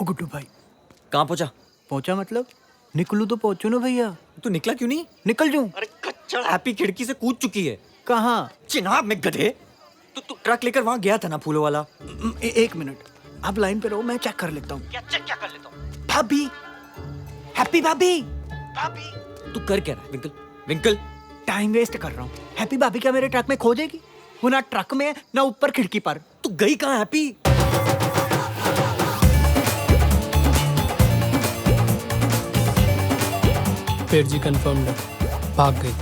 गुड्डू भाई कहाँ पहुंचा? पहुंचा मतलब निकलू तो पहुंचू ना भैया। तू निकला क्यों नहीं? निकल जाऊं? अरे कच्चा हैप्पी खिड़की से कूद चुकी है। कहाँ? चिनाब में गधे। तू ट्रक लेकर वहां गया था ना फूलों वाला। एक मिनट, आप लाइन पे रहो, मैं चेक कर लेता हूँ। क्या चेक क्या कर लेता हूँ? भाभी, हैप्पी भाभी, तू कर क्या रहा है विंकल? विंकल टाइम वेस्ट कर रहा हूँ। हैप्पी भाभी क्या मेरे ट्रक में खो देगी? वो ना ट्रक में ना ऊपर खिड़की पर। तू गई कहाँ हैप्पी? फिर जी कंफर्म्ड है, भाग गई।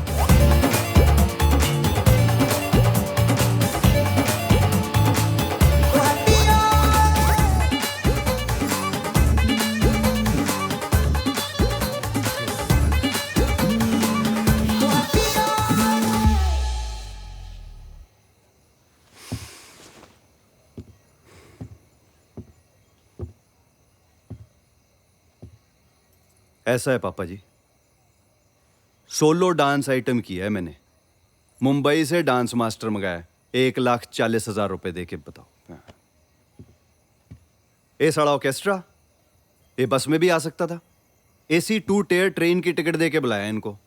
ऐसा है पापा जी, सोलो डांस आइटम किया है मैंने। मुंबई से डांस मास्टर मंगाया है, 1,40,000 रुपए दे के। बताओ, ये सारा ऑर्केस्ट्रा ये बस में भी आ सकता था। एसी 2 टियर ट्रेन की टिकट दे के बुलाया इनको।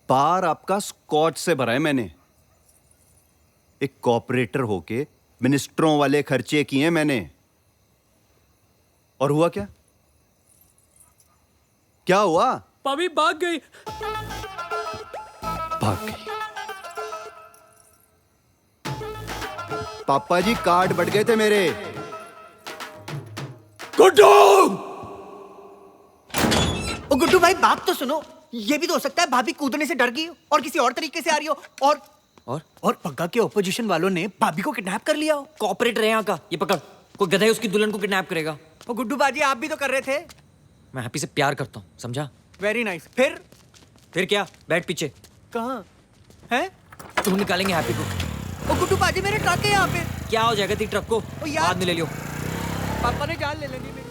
बार आपका स्कॉच से भरा है मैंने। एक कॉपरेटर होके मिनिस्टरों वाले खर्चे किए मैंने। और हुआ क्या? क्या हुआ? भाभी भाग गई। भाग गई। पापा जी कार्ड बढ़ गए थे मेरे। गुड्डू! ओ गुड्डू भाई बात तो सुनो। ये भी तो हो सकता है भाभी कूदने से डर गई हो और किसी और तरीके से आ रही हो। और पग्गा के ऑपोजिशन वालों ने भाभी को किडनैप कर लिया हो। कॉपरेट रहे यहाँ का। ये पकड़, कोई गधा है उसकी दुल्हन को किडनैप करेगा। ओ गुड्डू बाजी आप भी तो कर रहे थे। मैं हैप्पी से प्यार करता हूँ, समझा? Very nice. फिर क्या? बैठ पीछे। कहाँ है? तुम निकालेंगे हैप्पी को। ओ गुड्डू बाजी मेरे ट्रक है यहाँ पे। क्या हो जाएगा तेरी ट्रक को? ओ यार। बाद में ले लियो। पापा ने जान ले लेनी मेरी।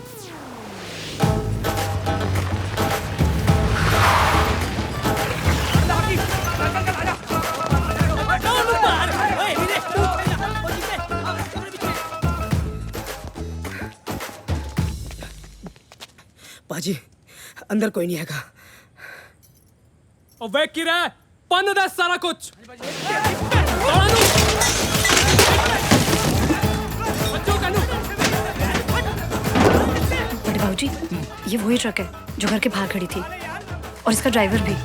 बाजी अंदर कोई नहीं हैगा। और वे की रहा है, पन दे सारा कुछ। बड़े बाबूजी, ये वही ट्रक है जो घर के बाहर खड़ी थी और इसका ड्राइवर भी।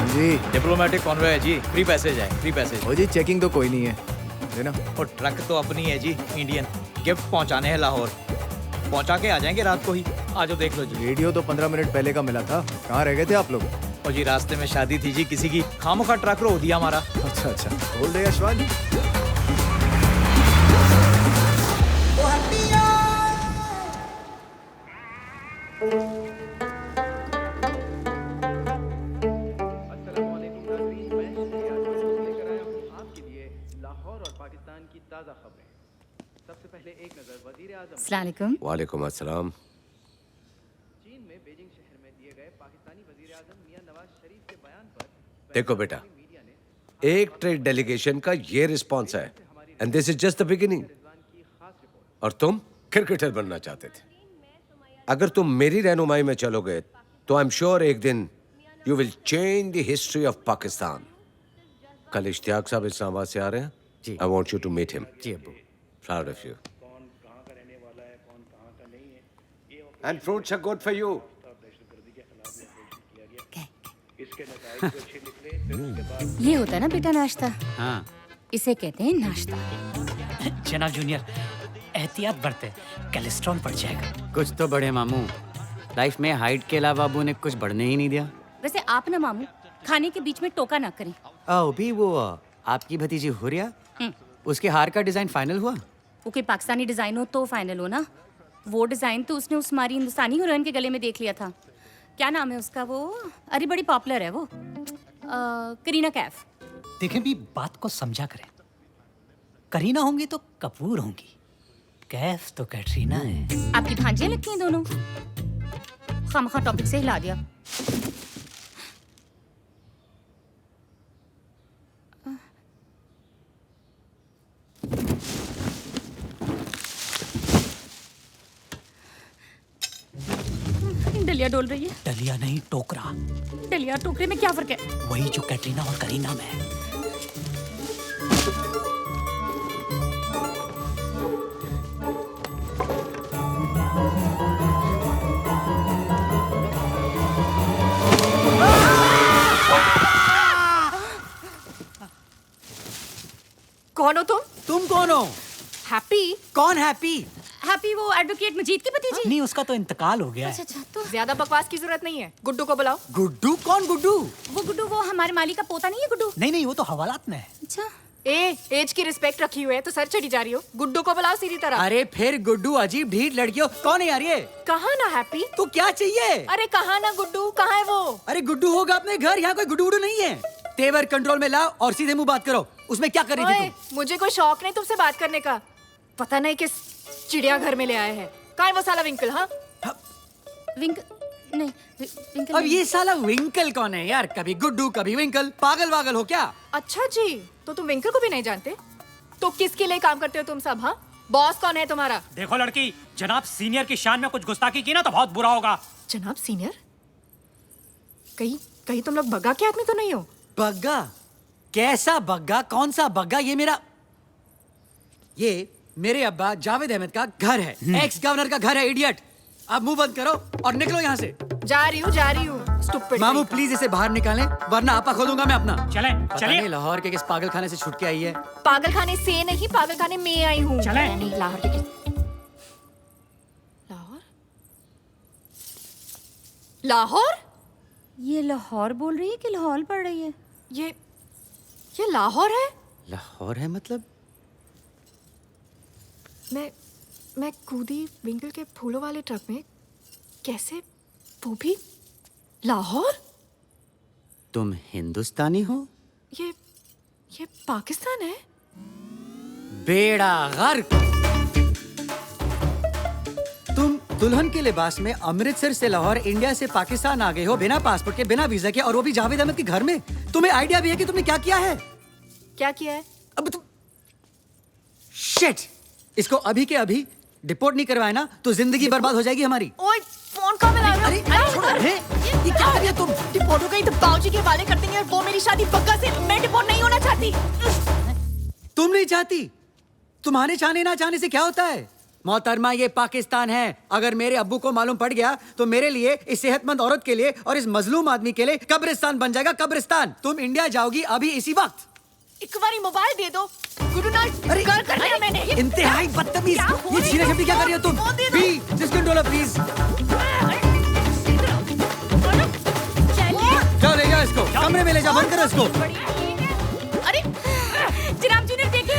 जी डिप्लोमेटिक कॉन्वॉय है जी, फ्री पैसेज है, फ्री पैसेज। ओ जी चेकिंग तो कोई नहीं है, देना। और ट्रक तो अपनी है जी, इंडियन। गिफ्ट पहुंचाने हैं लाहौर, पहुंचा के आ जाएंगे रात को ही। आ जाओ देख लो जी। रेडियो तो 15 मिनट पहले का मिला था, कहाँ रह गए थे आप लोग? और जी रास्ते में शादी थी जी किसी की, खामोखा ट्रक रो दिया हमारा। अच्छा अच्छा, बोल दे यशवंत। अस्सलामुअलैकुम। वालेकुम अस्सलाम। देखो बेटा, एक ट्रेड डेलीगेशन का ये रिस्पॉन्स है, and this is just the beginning. और तुम क्रिकेटर बनना चाहते थे। अगर तुम मेरी रहनुमाई में चलोगे तो आई एम श्योर एक दिन you will change the history of Pakistan. कल इश्तियाक साहब इस्लामाबाद से आ रहे हैं जी। I want you to meet him. जी अब्बू। Proud of you. And fruits are good for you. ये होता है ना बेटा नाश्ता। हाँ। इसे कहते हैं नाश्ता। जनाब जूनियर, एहतियात बरते, कोलेस्ट्रॉल बढ़ जाएगा। कुछ तो बढ़े मामू। लाइफ में हाइट के अलावा अबू ने कुछ बढ़ने ही नहीं दिया। वैसे आप ना मामू खाने के बीच में टोका ना करें। आओ भी वो आपकी भतीजी हुरिया, उसके हार का डिजाइन फाइनल हुआ? वो कोई पाकिस्तानी डिजाइन हो तो फाइनल हो ना। वो डिजाइन तो उसने उस हमारी हिंदुस्तानी हीरोइन के गले में देख लिया था। क्या नाम है उसका वो? अरे बड़ी पॉपुलर है वो, करीना कैफ। देखें भी, बात को समझा करें। करीना होंगी तो कपूर होंगी, कैफ तो कैटरीना है। आपकी भांजियां लगती हैं दोनों। खामखा टॉपिक से हिला दिया। डलिया डोल रही है। डलिया नहीं, टोकरा। डलिया टोकरे में क्या फर्क है? वही जो कैटरीना और करीना में है। कौन हो तुम? तुम कौन हो? हैप्पी? कौन हैप्पी? हैप्पी वो एडवोकेट मजीद की पति जी। नहीं, उसका तो इंतकाल हो गया है। अच्छा, तो ज्यादा बकवास की जरूरत नहीं है। गुड्डू को बुलाओ। गुड्डू? कौन गुड्डू? वो गुड्डू, वो हमारे मालिक का पोता नहीं है गुड्डू? नहीं, वो तो हवालात में है। अच्छा। एज की रिस्पेक्ट रखी हुई है तो सर चढ़ी जा रही हो। गुड्डू को बुलाओ सीधी तरह। अरे फिर गुड्डू अजीब ढीठ लड़कियों। कौन है यार ये? कहाँ ना हैप्पी? तो क्या चाहिए? अरे कहाँ ना गुड्डू, कहाँ है वो? अरे गुड्डू होगा अपने घर, यहाँ कोई गुड्डू नहीं है। तेवर कंट्रोल में लाओ और सीधे मुंह बात करो। उसमें क्या कर रही थी तुम? मुझे कोई शौक नहीं तुमसे बात करने का। पता नहीं किस चिड़िया घर में ले आए हैं। कहाँ है वो साला विंकल? हाँ विंकल नहीं, विंकल अब नहीं। ये साला विंकल कौन है यार? कभी गुड्डू कभी विंकल, पागल वागल हो क्या? अच्छा जी, तो तुम विंकल को भी नहीं जानते? तो किसके लिए काम करते हो तुम सब? हाँ, बॉस कौन है तुम्हारा? देखो लड़की, जनाब सीनियर की शान में कुछ गुस्ताखी की ना तो बहुत बुरा होगा। जनाब सीनियर? कहीं तुम लोग बग्गा के आदमी तो नहीं हो? बग्गा? कैसा बग्गा? कौन सा बग्गा? ये मेरे अब्बा जावेद अहमद का घर है। एक्स गवर्नर का घर है, इडियट। अब मुंह बंद करो और निकलो यहाँ से। जा रही हूँ। Stupid मामू प्लीज इसे बाहर निकालें वरना आपा खोदूंगा मैं अपना। चले पता नहीं लाहौर के किस पागल खाने से छुट के आई है। पागल खाने से नहीं, पागल खाने में आई हूँ। चले। नहीं, लाहौर के लाहौर? ये लाहौर बोल रही है कि लाहौर पढ़ रही है? ये लाहौर है? लाहौर है मतलब? मैं कूदी विंकल के फूलों वाले ट्रक में। कैसे? वो भी लाहौर? तुम हिंदुस्तानी हो? ये पाकिस्तान है? बेड़ा गर्क। तुम दुल्हन के लिबास में अमृतसर से लाहौर, इंडिया से पाकिस्तान आ गए हो बिना पासपोर्ट के, बिना वीजा के, और वो भी जावेद अहमद के घर में। तुम्हें आइडिया भी है कि तुमने क्या किया है? क्या किया है? अब तुम शिट! इसको अभी के अभी डिपोर्ट नहीं करवाए ना तो जिंदगी बर्बाद हो जाएगी हमारी। ओए, फोन कहाँ मिला रहे हो? अरे छोड़ो, ये क्या कर रही हो तुम? डिपोर्ट हो गई तो बाबूजी के हवाले कर देंगे और वो मेरी शादी बग्गा से। मैं डिपोर्ट नहीं होना चाहती। तुम नहीं चाहती? तुम्हारे चाहने ना चाहने से क्या होता है? मोहतरमा, ये पाकिस्तान है। अगर मेरे अब्बू को मालूम पड़ गया तो मेरे लिए, इस सेहतमंद औरत के लिए और इस मजलूम आदमी के लिए कब्रिस्तान बन जाएगा, कब्रिस्तान। तुम इंडिया जाओगी अभी इसी वक्त। एक बारी मोबाइल दे दो। गुरुनाथ, अरे कर लिया मैंने। इंतहाई बदतमीज। ये छीना झपटी क्या कर रही हो तुम? बी, जिस कंट्रोल प्लीज। जाओ ले जाओ इसको, कमरे में ले जाओ, बंद करो इसको। अरे जनाब जी ने देखे,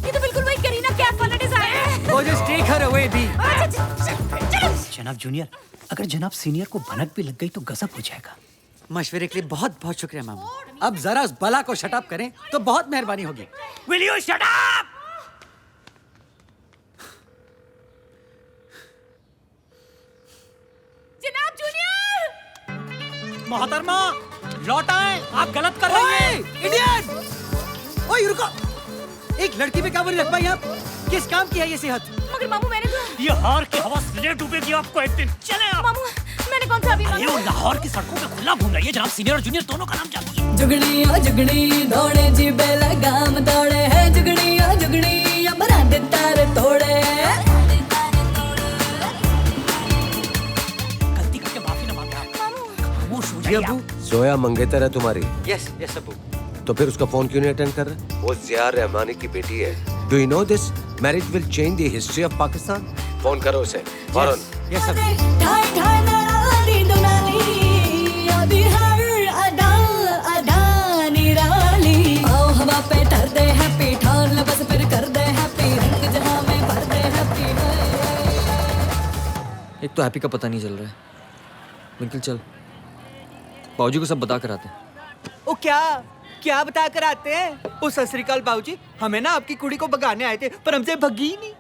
ये तो बिल्कुल वही करीना कैफ वाला डिजाइन है। वो जस्ट टेक हर अवे बी। जनाब जूनियर, अगर जनाब सीनियर को भनक भी लग गई तो गजब हो जाएगा। मशवरे के लिए बहुत बहुत शुक्रिया मामू। अब जरा उस बला को शट अप करें तो बहुत मेहरबानी होगी। Will you shut up? जनाब जूनियर! मोहतरमा, लौट आए, आप गलत कर रहे हैं। इडियट! ओए रुको, एक लड़की पे काबू नहीं रख पाई आप? किस काम की है ये सेहत? मगर मामू मैंने तो ये हार की हवा ले डूबेगी आपको एक दिन। चले आप। मामू मैंने कौन सा अभी ये वो लाहौर की सड़कों पे खुला घूम रही है। जनाब सीनियर और जूनियर दोनों का नाम जानती है। जुगड़ी ओ जुगड़ी दौड़े जी बेलगाम दौड़े है। जुगड़ी ओ जुगड़ी अब रात तार तोड़े। गलती करके माफी न मांगे आप। खामोश हो जाइए आप। जोया मंगेतर है तुम्हारी? यस यस अब्बू। तो फिर उसका फोन क्यों नहीं अटेंड कर रहा? वो जिया रहमानी की बेटी है। Do you know this marriage will change the history of Pakistan? Phone करो उसे फौरन। यस अब्बू। ठाई ठाई नाली दुनाली आदि हर अदा अदा निराली। आओ हवा पे ठर दे हैप्पी, ठान ले बस फिर कर दे हैप्पी। रंग जहां में भर दे हैप्पी। एक तो हैप्पी का पता नहीं चल रहा है। निकल चल, बाबूजी को सब बता कर आते हैं। ओ क्या बता कर आते हैं? ओ सत श्री अकाल बाबूजी, हमें ना आपकी कुड़ी को भगाने आए थे पर हमसे भगी ही नहीं।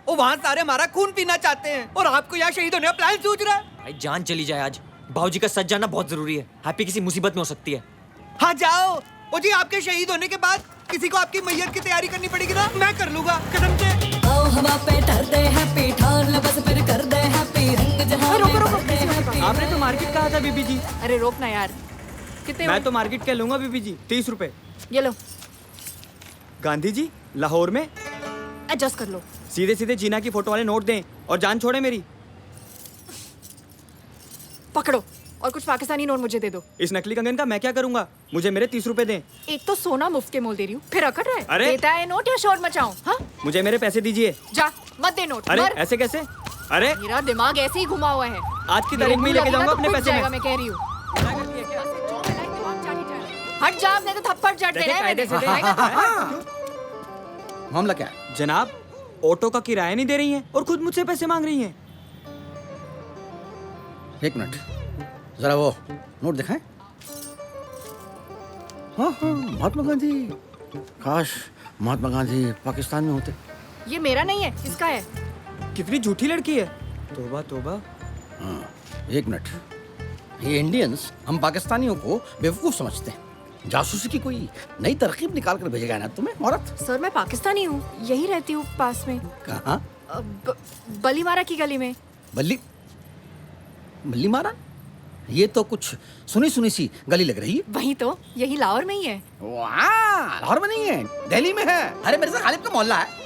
ओ वहाँ सारे हमारा खून पीना चाहते हैं और आपको यहाँ शहीद होने का प्लान सोच रहा है। भाई जान चली जाए आज, बाबूजी का सच जानना बहुत जरूरी है। हैप्पी किसी मुसीबत में हो सकती है। हाँ जाओ। ओ जी, आपके शहीद होने के बाद किसी को आपकी मैयत की तैयारी करनी पड़ेगी ना, मैं कर लूंगा कसम से। आओ हवा पे ठर दे हैप्पी, ठार ले बस फिर कर दे हैप्पी, रंग जहां में भर दे हैप्पी। आपने तो मार्केट कहा था बीबी जी। अरे रोक ना यार, कितने मैं तो मार्केट के लूंगा बीबी जी, 30 रुपए। ये लो, गांधी जी लाहौर में एडजस्ट कर लो। सीधे सीधे जीना की फोटो वाले नोट दें और जान छोड़े मेरी। पकड़ो और कुछ पाकिस्तानी नोट मुझे दे दो। इस नकली कंगन का मैं क्या करूंगा? मुझे मेरे 30 रुपए दें। एक तो सोना मुफ्त के मोल दे रही हूँ, फिर अकड़ रहा है। अरे! देता है नोट या शोर मचाऊं? हाँ, मुझे मेरे पैसे दीजिए। जा मत दे नोट। अरे मर। ऐसे कैसे? अरे मेरा दिमाग ऐसे ही घुमा हुआ है। आज की तारीख में ही लेके जाऊंगा अपने पैसे में। मैं कह रही हूँ। हट जा, नहीं तो थप्पड़ जड़ दे रहे हैं। मामला क्या है? जनाब, ऑटो का किराया नहीं दे रही हैं और खुद मुझसे पैसे मांग रही हैं। एक मिनट, जरा वो नोट दिखाएं। हाँ महात्मा गांधी। काश महात्मा गांधी पाकिस्तान में होते। ये मेरा नहीं है, इसका है। कितनी झूठी लड़की है। तौबा तौबा। एक मिनट, ये इंडियंस हम पाकिस्तानियों को बेवकूफ समझते हैं। जासूसी की कोई नई तरकीब निकाल कर भेजेगा ना तुम्हें औरत। सर मैं पाकिस्तानी हूँ, यही रहती हूँ पास में। कहाँ? बलीमारा की गली में। बल्ली मारा? ये तो कुछ सुनी सुनी सी गली लग रही है। वही तो, यही लाहौर में ही है। वाह, लाहौर में नहीं है, दिल्ली में है। अरे मिर्जा गालिब का मोहल्ला है।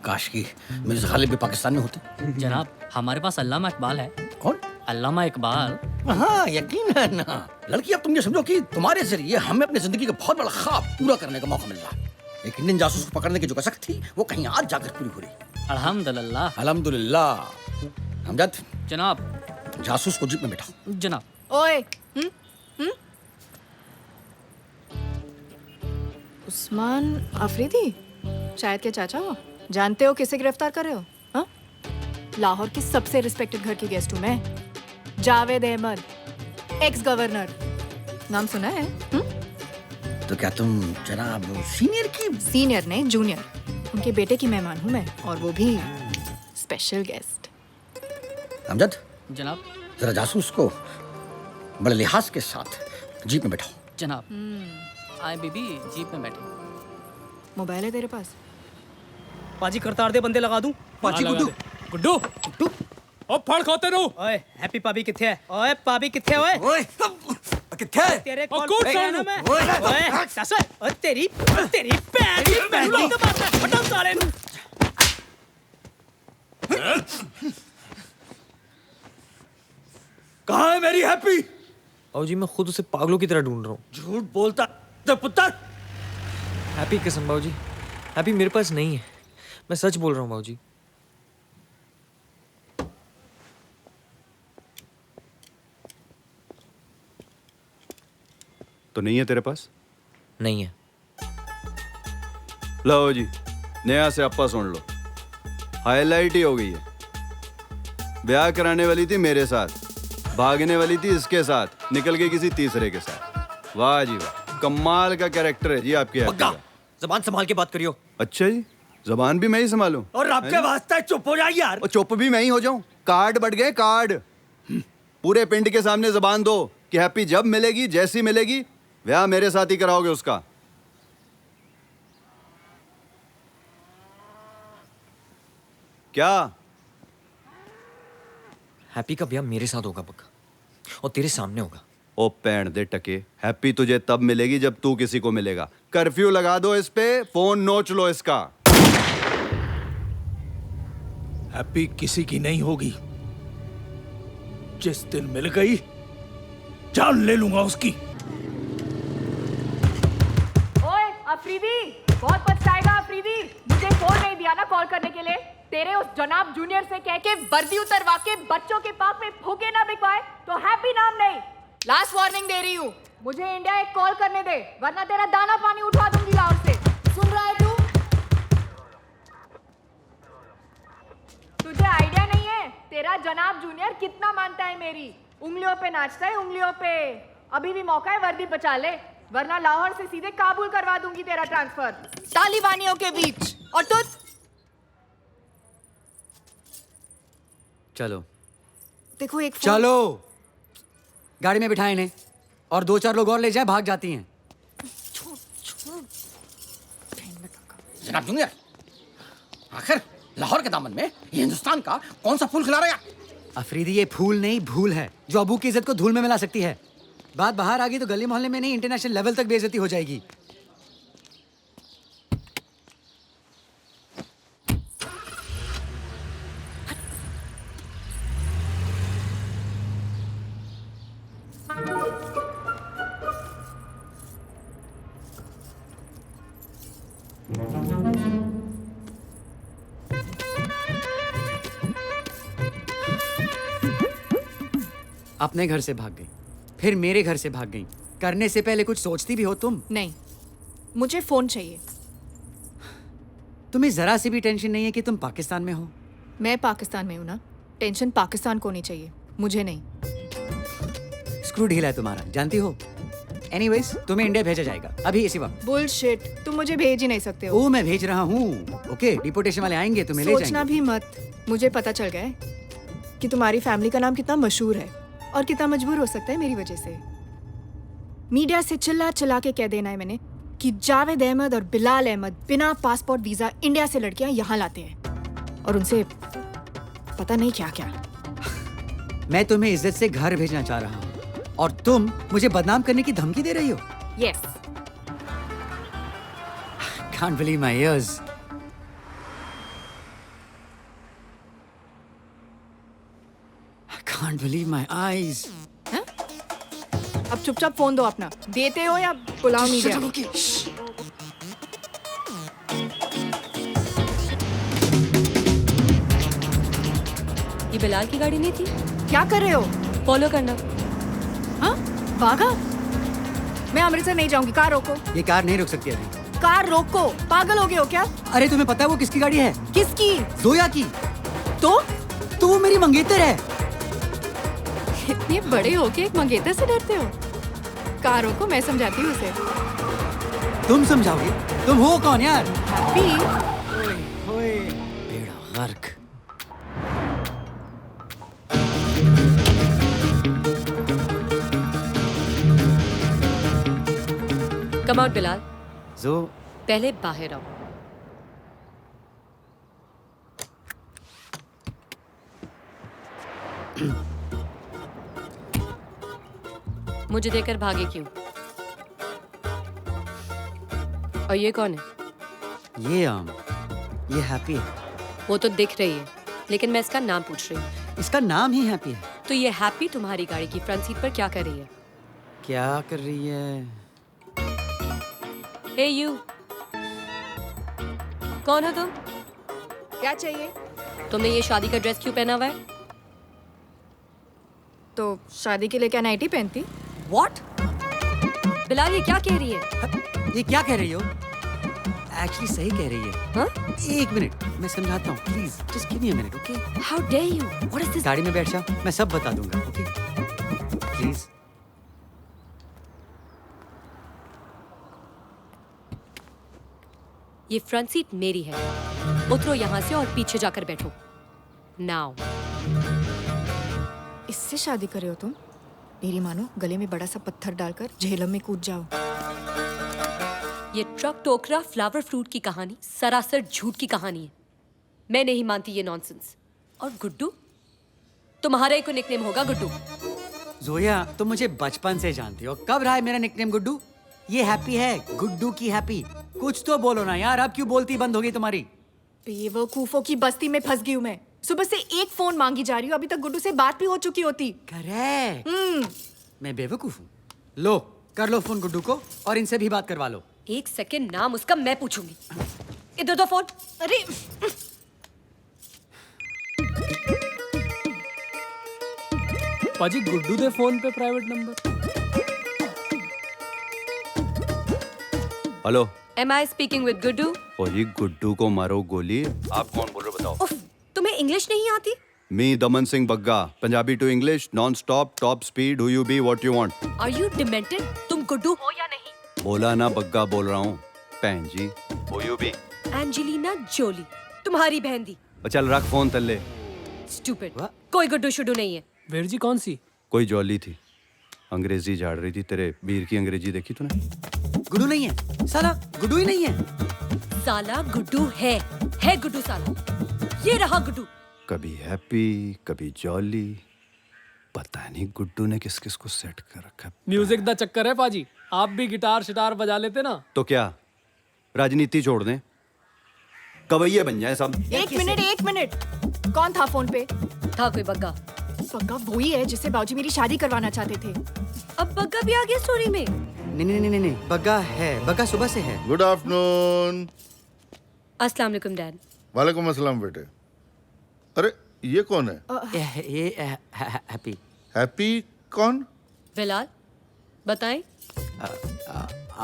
काश की मिर्जा गालिब भी पाकिस्तान में होते। जनाब, हमारे पास अल्लामा इकबाल है। कौन? अल्लामा इकबाल। हाँ यकीन है ना। लड़की, अब तुम ये समझो कि तुम्हारे जरिए हमें अपनी जिंदगी का बहुत बड़ा ख्वाब पूरा करने का मौका मिल रहा है। एक इंडियन जासूस को पकड़ने की जो कसक थी वो कहीं आज जाकर पूरी हो रही। अल्हम्दुलिल्लाह। अल्हम्दुलिल्लाह। हमजद जनाब, जासूस को जीप में बैठाओ। जनाब। ओए, उस्मान अफरीदी, शायद के चाचा हो। जानते हो किसे गिरफ्तार कर रहे हो? हाँ? लाहौर की सबसे रिस्पेक्टेड घर की गेस्ट हूँ मैं, जावेद अहमद, एक्स गवर्नर। नाम सुना है? तो क्या तुम जनाब सीनियर की? सीनियर नहीं, जूनियर। उनके बेटे की मेहमान हूँ मैं, और वो भी स्पेशल गेस्ट। हमजद, जनाब। जरा जासूस को बड़े लिहाज के साथ जीप में बैठाओ। जनाब। आए बीबी, जीप में बैठे। मोबाइल है तेरे पास? पाजी करतार दे बंदे लगा दूं। पाजी गुड्डू गुड्डू गुड्डू ओ फड़ खाते नो। ओए हैप्पी पाबी किथे है? ओए पाबी किथे है? ओए किथे है? तेरे ओ, कॉल कूद पे साले ना नू। मैं। ओए सस, ओए तेरी पैर की पहली तो मारना हटा साले नू। कहाँ है मेरी हैप्पी? बाबूजी मैं खुद उसे पागलों की तरह ढूंढ रहा हूँ। झूठ बोलता तो पुत्र। हैप्पी कसम बाबूजी, हैप्पी मेरे पास नहीं है। मैं सच बोल रहा हूँ बाबूजी। तो नहीं है तेरे पास? नहीं है। लो जी, नया से अप्पा सुन लो। हाईलाइट ही हो गई है। ब्याह कराने वाली थी मेरे साथ, भागने वाली थी इसके साथ, निकल गई किसी तीसरे के साथ। वाह जी वाह, कमाल का कैरेक्टर है जी आपकी हैप्पी का। जबान संभाल के बात करियो। अच्छा जी, जबान भी मैं ही संभालूं? और रब के वास्ते चुप हो जा यार। और चुप भी मैं ही हो जाऊं? कार्ड बढ़ गए कार्ड। पूरे पिंड के सामने जबान दो कि हैप्पी जब मिलेगी, जैसी मिलेगी, ब्याह मेरे साथ ही कराओगे उसका। क्या? हैप्पी का ब्याह मेरे साथ होगा पक्का, और तेरे सामने होगा। ओ पैण दे टके, हैप्पी तुझे तब मिलेगी जब तू किसी को मिलेगा। कर्फ्यू लगा दो इस पे, फोन नोच लो इसका। हैप्पी किसी की नहीं होगी। जिस दिन मिल गई जान ले लूंगा उसकी। ओए अफरीदी, बहुत पछताएगा अफरीदी। मुझे फोन नहीं दिया ना कॉल करने के लिए। तेरे उस जनाब जूनियर से कह के वर्दी उतरवा के बच्चों के पाक में फूके ना बिकवाए तो हैप्पी नाम नहीं। लास्ट वार्निंग दे रही हूँ, मुझे इंडिया एक कॉल करने दे, वरना तेरा दाना पानी उठवा दूंगी लाहौर से। सुन रहा है तू? तुझे आइडिया नहीं है तेरा जनाब जूनियर कितना मानता है मेरी? उंगलियों पे नाचता है, उंगलियों पे। अभी भी मौका है, वर्दी बचा ले, वरना लाहौर से सीधे काबुल करवा दूंगी तेरा ट्रांसफर तालिबानियों के बीच। और तू चलो देखो एक चलो, गाड़ी में बिठाए इन्हें और 2-4 लोग और ले जाए, भाग जाती हैं। जनाब जूनियर, आखिर लाहौर के दामन में ये हिंदुस्तान का कौन सा फूल खिला रहा है? अफरीदी, ये फूल नहीं भूल है जो अबू की इज्जत को धूल में मिला सकती है। बात बाहर आ गई तो गली मोहल्ले में नहीं, इंटरनेशनल लेवल तक बेइज्जती हो जाएगी। अपने घर से भाग गई, फिर मेरे घर से भाग गई। करने से पहले कुछ सोचती भी हो तुम? नहीं, मुझे फोन चाहिए। तुम्हें जरा सी भी टेंशन नहीं है कि तुम पाकिस्तान में हो? मैं पाकिस्तान में हूँ ना, टेंशन पाकिस्तान को नहीं चाहिए, मुझे नहीं। स्क्रू ढीला है तुम्हारा, जानती हो। एनीवेज, तुम्हें इंडिया भेजा जाएगा अभी इसी वक्त। बुलशिट, तुम मुझे भेज ही नहीं सकते हो। ओ, मैं भेज रहा हूँ। ओके, डिपोटेशन वाले आएंगे, तुम्हें ले जाएंगे। सोचना भी मत, मुझे पता चल गया है कि तुम्हारी फैमिली का नाम कितना मशहूर है और कितना मजबूर हो सकता है मेरी वजह से। मीडिया से चिल्ला चिल्ला के कह देना है मैंने कि जावेद अहमद और बिलाल अहमद बिना पासपोर्ट वीजा इंडिया से लड़कियां यहाँ लाते हैं और उनसे पता नहीं क्या क्या। मैं तुम्हें इज्जत से घर भेजना चाह रहा हूँ और तुम मुझे बदनाम करने की धमकी दे रही हो। Yes. Can't believe my ears. I can't believe my eyes. अब चुपचाप फोन दो अपना, देते हो या बुलाओ मीडिया। ये बिलाल की गाड़ी नहीं थी? क्या कर रहे हो? फॉलो करना। हाँ? भागा? मैं अमृतसर नहीं जाऊंगी, कार रोको। ये कार नहीं रुक सकती अभी। कार रोको, पागल हो गए हो क्या? अरे तुम्हें पता है वो किसकी गाड़ी है? किसकी? जोया की। तो वो मेरी मंगेतर है। इतने बड़े हो के एक मंगेतर से डरते हो? कार रोको, मैं समझाती हूँ उसे। तुम समझाओगे? तुम हो कौन यार? हैप्पी। बेड़ा गर्क। Come out Bilal. जो पहले बाहर आओ। मुझे देखकर भागे क्यों? और ये कौन है? ये हैप्पी है। वो तो दिख रही है, लेकिन मैं इसका नाम पूछ रही हूँ। इसका नाम ही हैप्पी है। तो ये हैप्पी तुम्हारी गाड़ी की फ्रंट सीट पर क्या कर रही है? क्या कर रही है? हे यू, कौन हो तुम? क्या चाहिए? तुमने ये शादी का ड्रेस क्यों पहना हुआ है? तो शादी के लिए क्या नाइटी पहनती? What? बिलाल, ये क्या कह रही है? ये क्या कह रही हो? एक्चुअली सही कह रही है। हाँ? एक मिनट, मैं समझाता हूँ। Please just give me a minute, okay? How dare you? What is this? गाड़ी में बैठ जाओ, मैं सब बता दूंगा, ओके? प्लीज। ये फ्रंट सीट मेरी है। उतरो यहाँ से और पीछे जाकर बैठो। Now. इससे शादी करे हो तुम? मेरी मानो गले में बड़ा सा पत्थर डालकर झेलम में कूद जाओ। ये ट्रक टोकरा फ्लावर फ्रूट की कहानी सरासर झूठ की कहानी है। मैं नहीं मानती ये नॉनसेंस। और गुड्डू, तुम्हारा एक निकनेम होगा गुड्डू। जोया, तुम मुझे बचपन से जानती हो। कब रहा है मेरा निकनेम गुड्डू? ये हैप्पी है, गुड्डू की हैप्पी। कुछ तो बोलो ना यार, अब क्यों बोलती बंद हो गई तुम्हारी? बेवकूफों की बस्ती में फंस गई हूँ मैं। सुबह से एक फोन मांगी जा रही हूँ, अभी तक गुड्डू से बात भी हो चुकी होती। करेक्ट। मैं बेवकूफ हूँ। लो, कर लो फोन गुड्डू को और इनसे भी बात करवा लो। एक सेकंड, नाम उसका मैं पूछूंगी। इधर दो फोन। अरे पाजी, गुड्डू दे फोन पे private number. Hello. Am I speaking with Guddu? पाजी, गुड्डू को मारो गोली। आप कौन बोल रहे हो बताओ? उफ, तुम्हें इंग्लिश नहीं आती? Me, Daman Singh Bagga. Punjabi to English, non-stop, top speed. Who you be, what you want. Are you demented? तुम गुड्डू हो या नहीं? बोला ना बग्गा बोल रहा हूँ. बहन जी. Who you be. Angelina Jolie, तुम्हारी बहन दी. चल रख फोन तल्ले. Stupid. कोई गुड्डू शुड्डू नहीं है. वीर जी कौन सी? कोई जॉली थी. अंग्रेजी झाड़ रही थी. तेरे वीर की अंग्रेजी देखी तूने? गुड्डू नहीं है. साला गुड्डू ही नहीं है. साला गुड्डू है गुड्डू साला. ये रहा गुड्डू. कभी हैप्पी, कभी जॉली. पता नहीं गुड्डू ने किस किस को सेट कर रखा. म्यूजिक दा चक्कर है पाजी. आप भी गिटार शिटार बजा लेते ना. तो क्या राजनीति छोड़ दें, कवैये बन जाए सब. एक मिनट. कौन था फोन पे? था कोई बग्गा. बग्गा वही है जिससे बाबूजी मेरी शादी करवाना चाहते थे. अब बग्गा भी आ गया स्टोरी में. नहीं, बग्गा है. बग्गा सुबह से है. Good afternoon. अस्सलाम वालेकुम डैड. वालेकुम अस्सलाम बेटे. अरे ये कौन है? ये हैप्पी. हैप्पी कौन? बिलाल बताएं.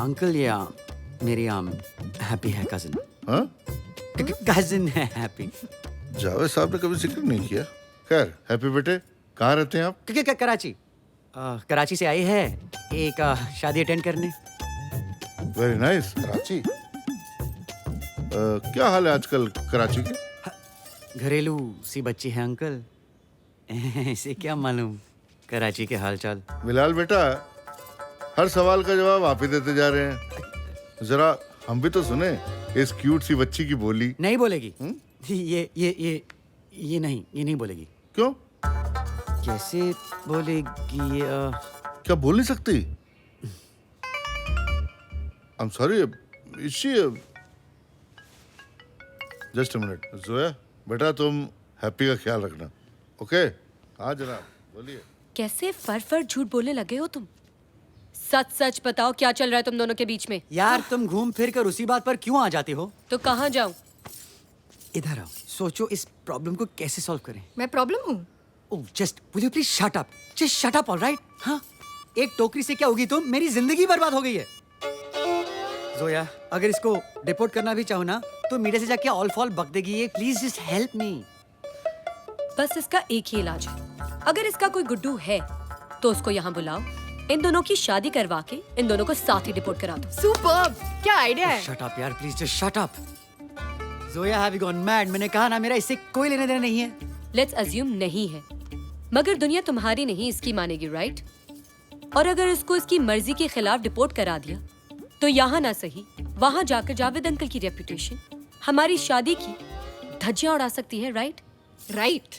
अंकल ये मेरी हैप्पी है कजिन. हाँ? कजिन है हैप्पी. जावेद साहब ने कभी जिक्र नहीं किया. खैर हैप्पी बेटे, कहाँ रहते हैं आप? कराची. कराची से आई है एक शादी अटेंड करने. Very nice. कराची. क्या हाल है आजकल कराची के? घरेलू सी बच्ची है अंकल. इसे क्या मालूम कराची के हालचाल. बिलाल बेटा, हर सवाल का जवाब आप ही देते जा रहे हैं. जरा हम भी तो सुने इस क्यूट सी बच्ची की बोली. नहीं बोलेगी. ये नहीं बोलेगी. क्यों? कैसे बोलेगी? क्या बोल नहीं सकती? I'm sorry. Is she? Just a minute. Zoya, बेटा तुम हैप्पी का ख्याल रखना. ओके? हाँ जनाब, बोलिए. कैसे फर झूठ बोलने लगे हो तुम? सच बताओ क्या चल रहा है तुम दोनों के बीच में? यार तुम घूम फिर कर उसी बात पर क्यों आ जाते हो? तो कहाँ जाऊं? इधर आओ. सोचो इस प्रॉब्लम को कैसे सॉल्व करें. मैं प्रॉब्लम हूँ? Oh, just will you please shut up? Just shut up, all right? हाँ? एक टोकरी से क्या होगी तुम? मेरी जिंदगी बर्बाद हो गई है. जोया, अगर इसको डिपोर्ट करना भी चाहो ना, तो मीडिया से जाके ऑल फॉल बक देगी ये. Please just help me. बस इसका एक ही इलाज है. अगर इसका कोई गुड्डू है, तो उसको यहाँ बुलाओ. इन दोनों की शादी करवा के इन दोनों को साथ ही डिपोर्ट करा दो. सुपर्ब. क्या आइडिया है? शट अप यार, please just shut up. Zoya, have you gone mad? मैंने कहा ना, मेरा इससे कोई लेने देना नहीं है. लेट्स अज्यूम नहीं है, मगर दुनिया तुम्हारी नहीं इसकी मानेगी, राइट? और अगर इसको इसकी मर्जी के खिलाफ डिपोर्ट करा दिया, तो यहाँ ना सही वहां जाकर जावेद अंकल की रेपुटेशन, हमारी शादी की धज्जियां उड़ा सकती है, राइट? राइट.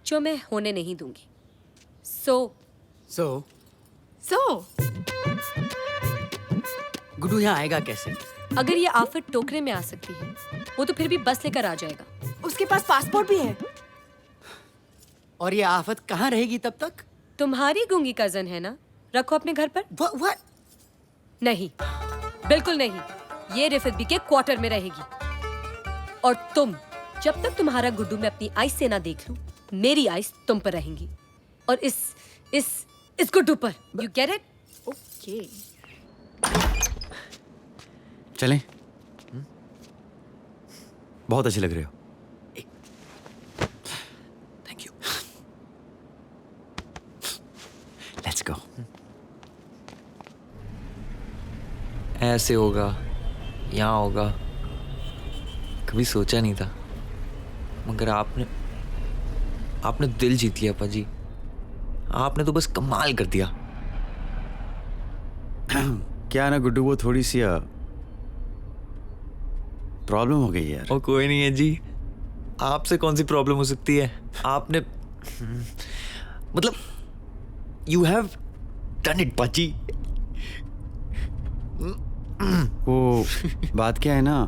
जो मैं होने नहीं दूंगी. सो गुड्डू यहाँ आएगा कैसे? अगर ये आफत टोकरे में आ सकती है, वो तो फिर भी बस लेकर आ जाएगा. उसके पास पासपोर्ट भी है. और ये आफत कहाँ रहेगी तब तक? तुम्हारी गूंगी कजन है ना, रखो अपने घर पर. What? नहीं, बिल्कुल नहीं. ये रिफत भी के क्वार्टर में रहेगी. और तुम, जब तक तुम्हारा गुड्डू मैं अपनी आइस से ना देख लूं, मेरी आइस तुम पर रहेंगी. और इस गुड्डू पर. You get it? ओके. चलें? बहुत अच्छे लग रहे हो. Thank you. Let's go. ऐसे होगा, यहाँ होगा, कभी सोचा नहीं था. मगर आपने दिल जीत लिया पाजी. आपने तो बस कमाल कर दिया. क्या ना गुड्डू, वो थोड़ी सी प्रॉब्लम हो गई यार. और कोई नहीं है जी, आपसे कौन सी प्रॉब्लम हो सकती है? आपने मतलब यू हैव डन इट पाजी. वो बात क्या है ना,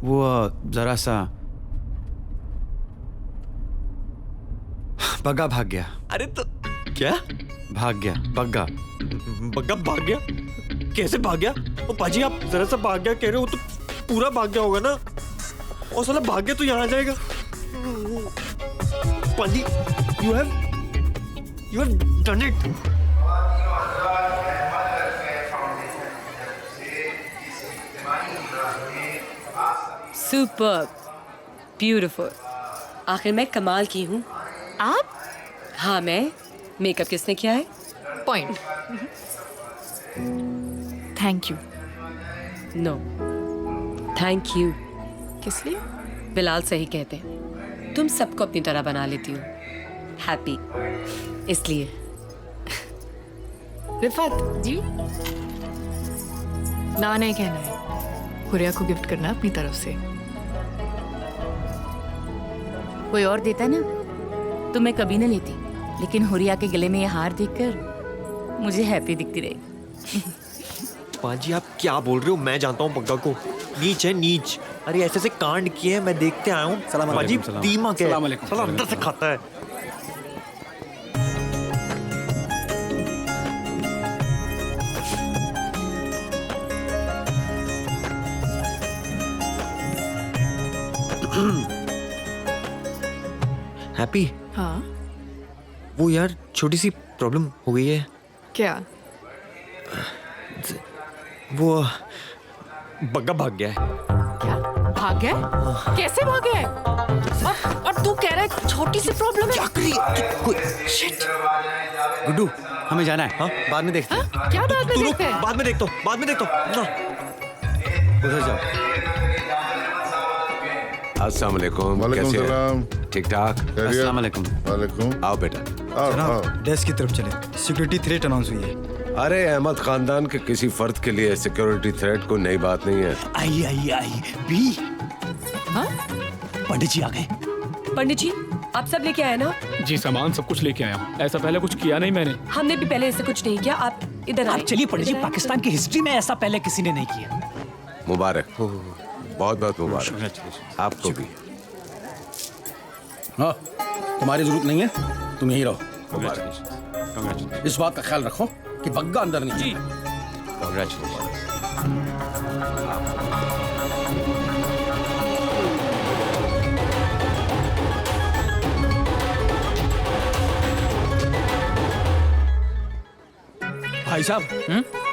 वो जरा सा बग्गा भाग गया. अरे तो क्या भाग गया? बग्गा भाग गया? कैसे भाग गया? ओ पाजी, आप जरा सा भाग गया कह रहे हो तो पूरा भाग गया होगा ना. और साला भाग गया तो यहाँ आ जाएगा. पाजी, you have done it. Super beautiful. आखिर मैं कमाल की हूँ. आप? हाँ मैं। मेकअप किसने किया है? Point. Thank you. No thank you. किस लिए? बिलाल सही कहते हैं, तुम सबको अपनी तरह बना लेती हो। हैप्पी इसलिए। रिफत जी, ना नहीं कहना है, हुरिया को गिफ्ट करना अपनी तरफ से। कोई और देता ना तो मैं कभी ना लेती, लेकिन हुरिया के गले में ये हार देखकर मुझे हैप्पी दिखती रही। पाजी आप क्या बोल रहे हो? मैं जानता हूँ पक्का को, नीच है नीच। अरे ऐसे ऐसे कांड किए हैं, मैं देखते आया हूँ। पाजी दीमक है, साला अंदर से खाता है। हैप्पी। हाँ वो यार छोटी सी प्रॉब्लम हो गई है। क्या? वो बग्गा भाग गया है। क्या भाग गया? कैसे भाग गया? और तू कह रहा है छोटी सी प्रॉब्लम है? शिट। गुड्डू हमें जाना है। हाँ बाद में देखते हैं। क्या बाद में देखते हैं? बाद में देखता हूँ, बाद में देखता हूँ। उधर जाओ। अस्सलाम वालेकुम। वालेकुम कैसे हैं? सलाम। ठीक ठाक। अस्सलाम वालेकुम। वालेकुम। आओ बेटा। जनाब डेस्क की तरफ चले, सिक्योरिटी थ्रेट अनाउंस हुई है। अरे अहमद खानदान के किसी फर्द के लिए सिक्योरिटी थ्रेट कोई नई बात नहीं है। आई बी। हाँ? पंडित जी आ गए। पंडित जी आप सब लेके आए ना? जी सामान सब कुछ लेके आया हूँ, ऐसा पहले कुछ किया नहीं मैंने। हमने भी पहले ऐसे कुछ नहीं किया। आप इधर आप चलिए पंडित जी, पाकिस्तान की हिस्ट्री में ऐसा पहले किसी ने नहीं किया। मुबारक, बहुत बहुत मुबारक आपको भी। हाँ तुम्हारी जरूरत नहीं है, तुम यहीं रहो। इस बात का ख्याल रखो कि बग्गा अंदर नहीं जाए। भाई साहब,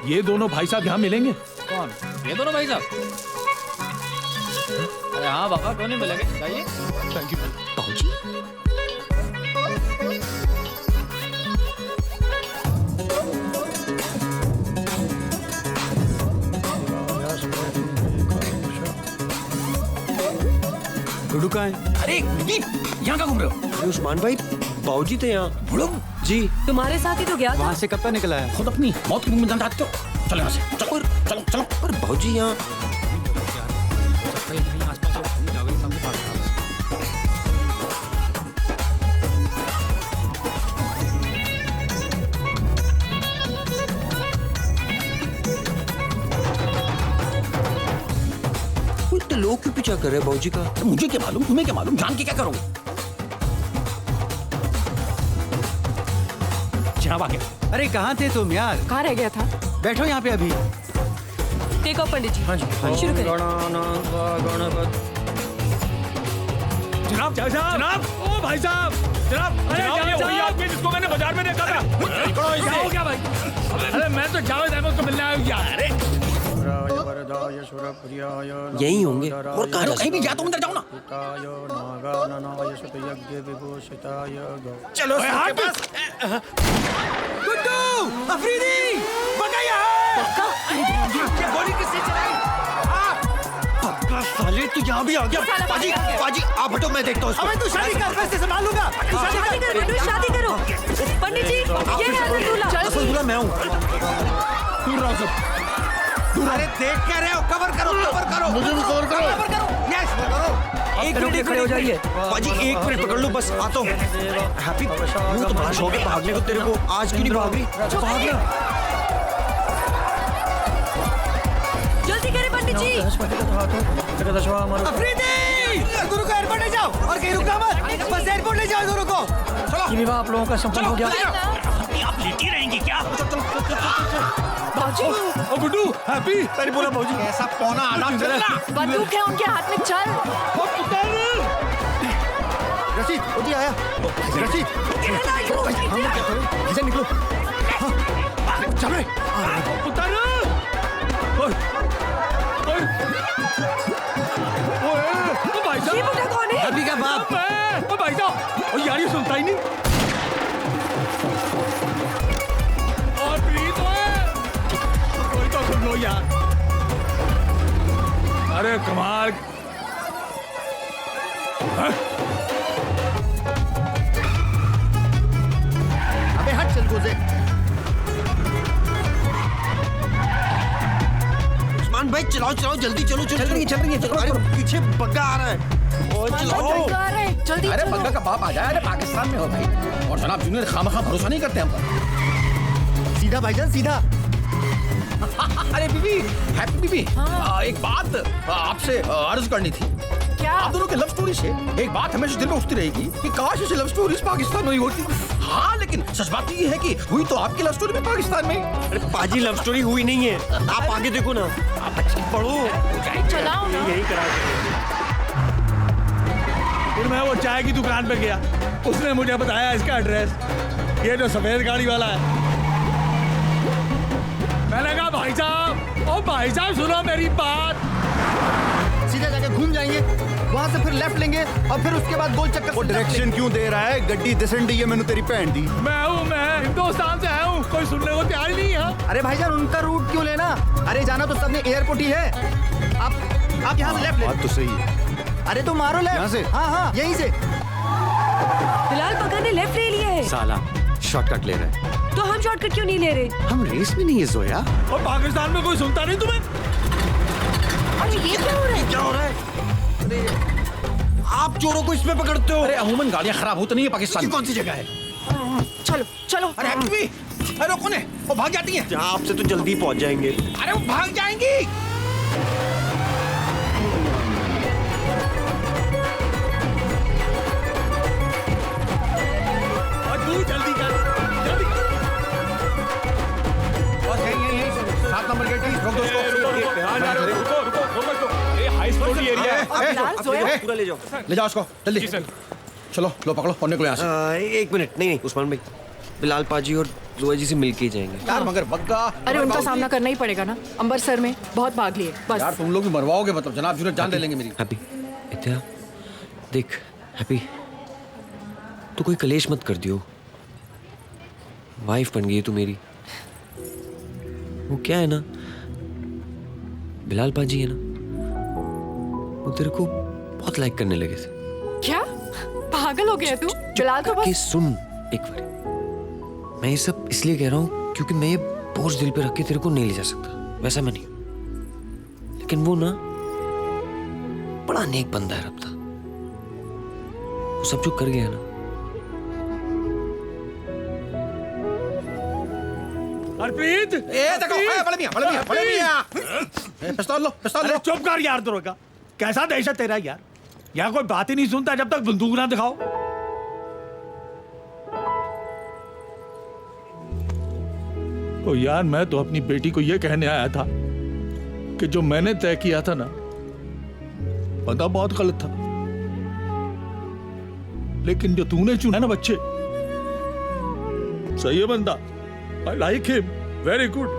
ये दोनों भाई साहब यहाँ मिलेंगे? कौन? ये दोनों भाई साहब? अरे हाँ बाबा, क्यों नहीं मिलेंगे? जाइए। Thank you. गुड्डू कहाँ है? अरे यहाँ का घूम रहे हो? अरे उस्मान भाई बाबूजी थे यहाँ। जी तुम्हारे साथ ही तो गया था। वहाँ से कब का निकला है? खुद अपनी मौत की मुंह में दम डालते हो। चलो यहाँ से, चलो चलो चलो। और बाबूजी यहाँ तो लोग क्यों पीछा कर रहे हैं बाबूजी का? मुझे क्या मालूम, तुम्हें क्या मालूम, जान के क्या करोगे? जनाब आ गया। अरे कहाँ थे तुम यार? कहाँ रह गया था? बैठो यहाँ पे अभी। देखो पंडित जी। हाँ जी शुरू करें। जनाब जनाब, ओ भाई साहब, जनाब, अरे ये वही आदमी जिसको मैंने बाजार में देखा था। क्या हो गया भाई? अरे मैं तो जावेद अहमद को मिलने आया हूँ यार। अरे यहीं होंगे और कहाँ? कहीं भी जा, तुम अंदर जाओ ना। चलो सबके पास। गुड्डू, अफरीदी, बग्गा यहाँ। गोली किसने चलाई? पक्का साले तू यहाँ भी आ गया। पाजी पाजी आप हटो, मैं देखता हूँ इसको। अबे तू शादी कर, मैं इसे संभाल लूंगा। तू शादी करो, शादी करो। पंडित जी ये है असल दूल्हा। असल दूल्हा मैं हूँ। दूर रहो सब। अरे देख क्या रहे हो? कवर करो, कवर करो। मुझे भी कवर करो। कवर करो। यस करो। एक मिनट खड़े हो जाइए। पाजी एक मिनट पकड़ लो बस, आता हूँ। हैप्पी वो तो बड़ा शौक है भागने को तेरे को, आज क्यों नहीं भाग रही? भाग ना। जल्दी करें पंडित जी। अफरीदी, गुरु को एयरपोर्ट ले जाओ और कहीं रुकना मत। बस एयरपोर्ट ले जाओ गुरु को। चलो आप लोगों का संपर्क हो गया। आप लेटी रहेंगी क्या? बाबूजी, ओ गुड्डू, हैप्पी। अरे बोला बाबूजी कैसा पौना आला चलना। बंदूक है उनके हाथ में, चल। रशीद, ओजी आया। रशीद, ऐसे निकलो। चल रे। उतर। ओए भाई साहब, ये बुढ़ा कौन है? अभी का बाप। ओ भाई साहब, ओ यार ये सुनता पता ही नहीं। और प्रीत कोई तो सुन लो यार। अरे कमाल। अबे हट चल गोजे। उस्मान भाई चलाओ चलाओ जल्दी चलो चल रही है अरे पीछे बग्गा आ रहा है। और चलाओ जल्दी। अरे बग्गा का बाप आ जाए। अरे पाकिस्तान में हो भाई। और जनाब जूनियर खामखा भरोसा नहीं करते हम पर। सीधा भाईजान सीधा। अरे बीबी, हैप्पी बीबी, एक बात आपसे अर्ज करनी थी। क्या? आप दोनों की लव स्टोरी से एक बात हमेशा दिल में उठती रहेगी कि काश ऐसी लव स्टोरीज पाकिस्तान में ही होती। हाँ, लेकिन सच बात ये है कि हुई तो आपकी लव स्टोरी में पाकिस्तान में। अरे पाजी लव स्टोरी हुई नहीं है। आप आगे देखो ना, आप पढ़ो। चलाओ ना। यही करा। फिर मैं वो चाय की दुकान पे गया, उसने मुझे बताया इसका एड्रेस, ये जो सफेद गाड़ी वाला है। मैंने कहा भाई साहब, ओ भाई साहब सुनो मेरी बात। सीधा जाके घूम जाएंगे, वहाँ से फिर लेफ्ट लेंगे और फिर उसके बाद गोल चक्कर। वो डायरेक्शन क्यों दे रहा है? गड्डी दिसंडी है, मैंने तेरी पहन दी। मैं हिंदुस्तान से आया हूँ, कोई सुनने को तैयार ही नहीं है। अरे भाईजान उनका रूट क्यों लेना? अरे जाना तो सबने एयरपोर्ट ही है। आप यहाँ से लेफ्ट ले। बात तो सही है। अरे तो मारो लेफ्ट। यहाँ से? हाँ यहीं से। बिलाल बग्गा ने लेफ्ट ले लिया है। साला शॉर्टकट ले रहा है। तो हम शॉर्टकट क्यों नहीं ले रहे? हम रेस में नहीं है जोया। और पाकिस्तान में कोई सुनता नहीं तुम्हें? अरे ये क्या हो रहा है? क्या हो रहा है? अरे आप चोरों को इसमें पकड़ते हो। अरे अमूमन गाड़ियाँ खराब हो तो नहीं है पाकिस्तान में। कौन सी जगह है? चलो चलो। अरे हैप्पी बीबी, अरे कौन है? वो भाग जाती हैं। आपसे तो जल्दी पहुंच जाएंगे। अरे वो भाग जाएंगी। जल्दी कर, जल्दी कर। बस यही 7 नंबर गेट ही रोक दो उसको। रुको, ये हाई सिक्योरिटी एरिया है। पूरा ले जाओ। ले जाओ उसको जल्दी। चलो लो पकड़ो और निकलो यहाँ से। 1 मिनट। नहीं उस्मान भाई, बिलाल पाजी और जोया जी से मिलके ही जाएंगे। यार मगर बग्गा। अरे उनका सामना करना ही पड़ेगा ना, अंबरसर में बहुत भाग लिए बस। यार तुम लोग भी मरवाओगे, मतलब जनाब जूनियर जान ले लेंगे मेरी। हैप्पी इत्या देख, हैप्पी तू कोई कलेश मत कर दियो। वाइफ बन गई है तू मेरी। वो क्या है ना, बिलाल पाजी है ना, वो तेरे को बहुत लाइक करने लगे थे। क्या पागल हो गया तू? बिलाल को कि बस। सुन एक बार, मैं ये सब इसलिए कह रहा हूँ क्योंकि मैं ये बोझ दिल पे रख के तेरे को नहीं ले जा सकता, वैसा मैं नहीं हूं। लेकिन वो ना बड़ा नेक बंदा है रब्ता। वो सब जो कर गया ना, हरप्रीत, देखो बड़े मियां पिस्तौल लो। अरे चुप कर यार दुर्गा, कैसा दहशत तेरा यार। यहाँ कोई बात ही नहीं सुनता जब तक बंदूक ना दिखाओ। तो यार मैं तो अपनी बेटी को ये कहने आया था कि जो मैंने तय किया था ना, पता बहुत गलत था, लेकिन जो तूने चुना ना बच्चे, सही है बंदा। I like him. Very good.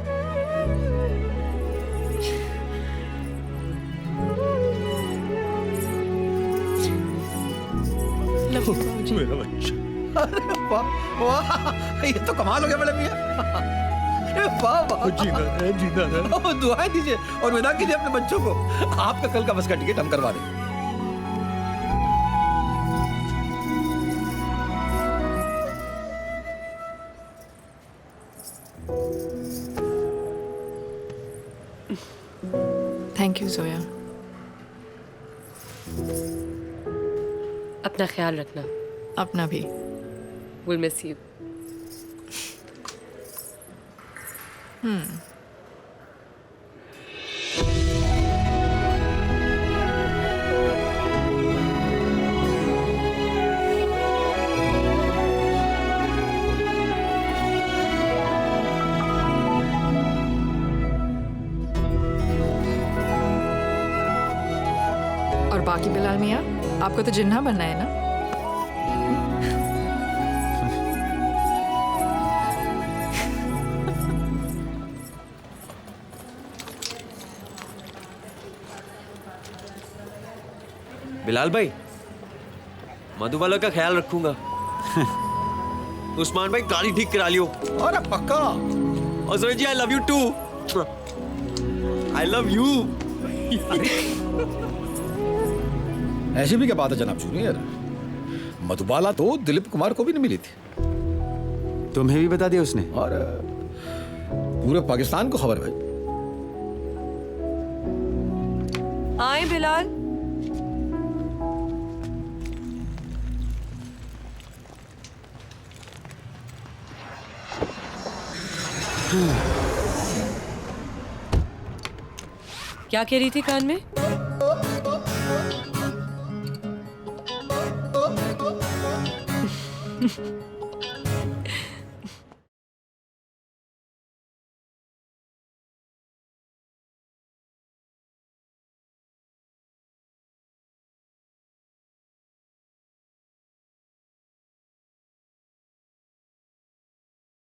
मेरा बच्चा। अरे वाह वाह, ये तो कमाल हो गया बड़े मियां। वाह वाह, जीना है। दुआएं दीजिए और विदा कीजिए अपने बच्चों को। आपका कल का बस का टिकट हम करवा दें। Thank you Zoya. अपना ख्याल रखना। अपना भी। We'll miss you. और बाकी बिलाल मियाँ, आपको तो जिन्ना बनना है ना? बिलाल भाई, मधु वालों का ख्याल रखूंगा। उस्मान भाई गाड़ी ठीक करा लियो। अरे पक्का। और Suraj ji I love you too. I love you. ऐसी भी क्या बात है जनाब जूनियर, मधुबाला तो दिलीप कुमार को भी नहीं मिली थी। तुम्हें भी बता दिया उसने? और पूरे पाकिस्तान को खबर भाई। आए बिलाल। क्या कह रही थी कान में?